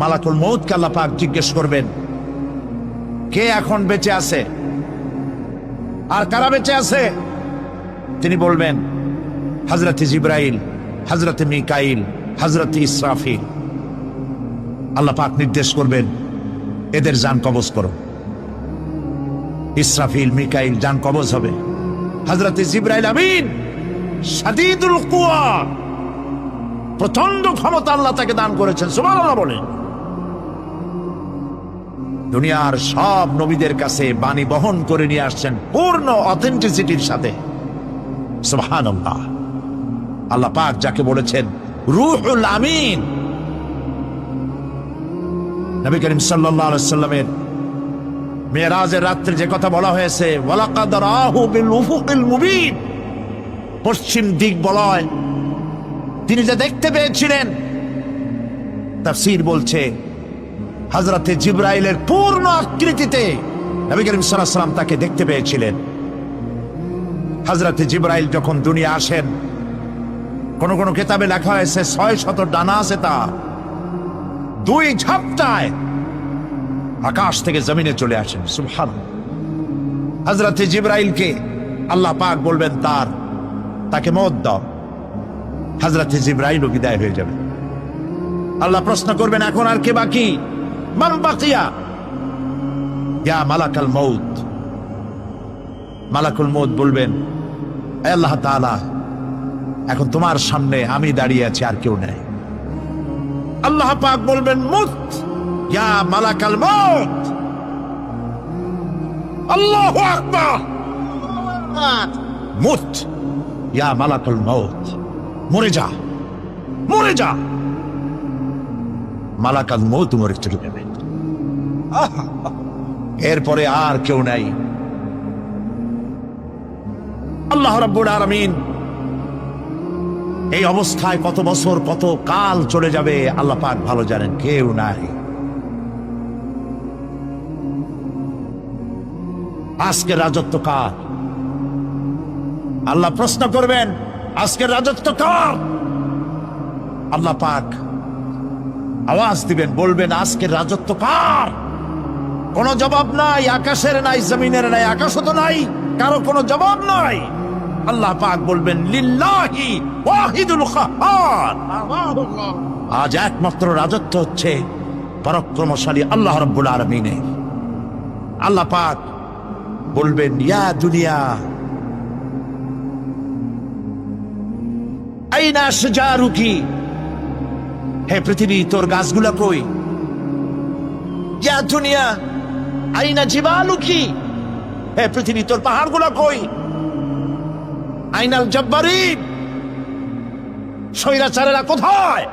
মালাকুল মউতকে আল্লাহ পাক জিজ্ঞেস করবেন, কে এখন বেঁচে আছে আর কারা বেঁচে আছে? তিনি বলবেন হযরত জিবরাইল, হযরত মিকাইল, হযরত ইসরাফিল। আল্লাহ পাক নির্দেশ করবেন, এদের জান কবজ করো। ইসরাফিল, মিকাইল জান কবজ হবে। হযরত জিবরাইল আমিন শাদীদুল কুওয়া, প্রচন্ড ক্ষমতা আল্লাহ তাকে দান করেছেন, সুবহানাল্লাহ বলেন। দুনিয়ার সব নবীদের কাছে বাণী বহন করে নিয়ে আসছেন পূর্ণ অথেন্টিসিটির সাথে, সুবহানাল্লাহ। আল্লাহ পাক যাকে বলেছেন রূহুল আমিন। নবী করিম সাল্লাল্লাহু আলাইহি ওয়াসাল্লামের মেরাজের রাত্রে যে কথা বলা হয়েছে, ওয়ালাকাদ রাহু বিল উফুকিল মুবিন, পশ্চিম দিক বলয় তিনি যে দেখতে পেয়েছিলেন, তাফসীর বলছে হযরতে জিবরাইলের পূর্ণ আকৃতিতে নবী করিম সাল্লাল্লাহু আলাইহি ওয়াসাল্লাম তাকে দেখতে পেয়েছিলেন। হযরতে জিবরাইল যখন দুনিয়া আসেন, কোন কোন কিতাবে লেখা হয়েছে 600 ডানা আছে, তা 2 ঝাপটায় আকাশ থেকে জমিনে চলে আসেন, সুবহানাল্লাহ। হযরতে জিবরাইলকে আল্লাহ পাক বলবেন তাকে মওত দাও, হযরতে জিবরাইলও বিদায় হয়ে যাবে। আল্লাহ প্রশ্ন করবেন, এখন আর কে বাকি? মান বাকিয়া ইয়া মালাকাল মউত। মালাকুল মউত বলবেন, হে আল্লাহ তাআলা, এখন তোমার সামনে আমি দাঁড়িয়ে আছি, আর কেউ নেই। আল্লাহ পাক বলবেন, মুত ইয়া মালাকাল মউত। আল্লাহু আকবার, মুত ইয়া মালাকুল মউত, মরে যা, মরে যা। মালাকাল মউত মরে চলে যাবে, এরপরে আর কেউ নাই। আল্লাহ রাব্বুল আলামিন এই অবস্থায় কত বছর কত কাল চলে যাবে আল্লাহ পাক ভালো জানেন, কেউ নাই। আজকের রাজত্ব কার? আল্লাহ প্রশ্ন করবেন, আজকের রাজত্ব কার? আল্লাহ পাক আওয়াজ দিবেন, বলবেন, আজকের রাজত্ব কার? কোন জবাব নাই, আকাশের নাই, জমিনের নাই, আকাশও তো নাই, কারো কোনো জবাব নাই। আল্লাহ পাক বলবেন, লিল্লাহি ওয়াহিদুল কাহ্হার। আজ একমাত্র রাজত্ব হচ্ছে পরাক্রমশালী আল্লাহ রাব্বুল আলামিনের। আল্লাহ পাক বলবেন, ইয়া দুনিয়া আইনা শাজারুকি, হে পৃথিবী তোর গাছগুলা কই? ইয়া দুনিয়া আইনা জিবালুকি, হে পৃথিবী তোর পাহাড়গুলা কই? আইনাল জব্বারিন, স্বৈরাচারেরা কোথায়?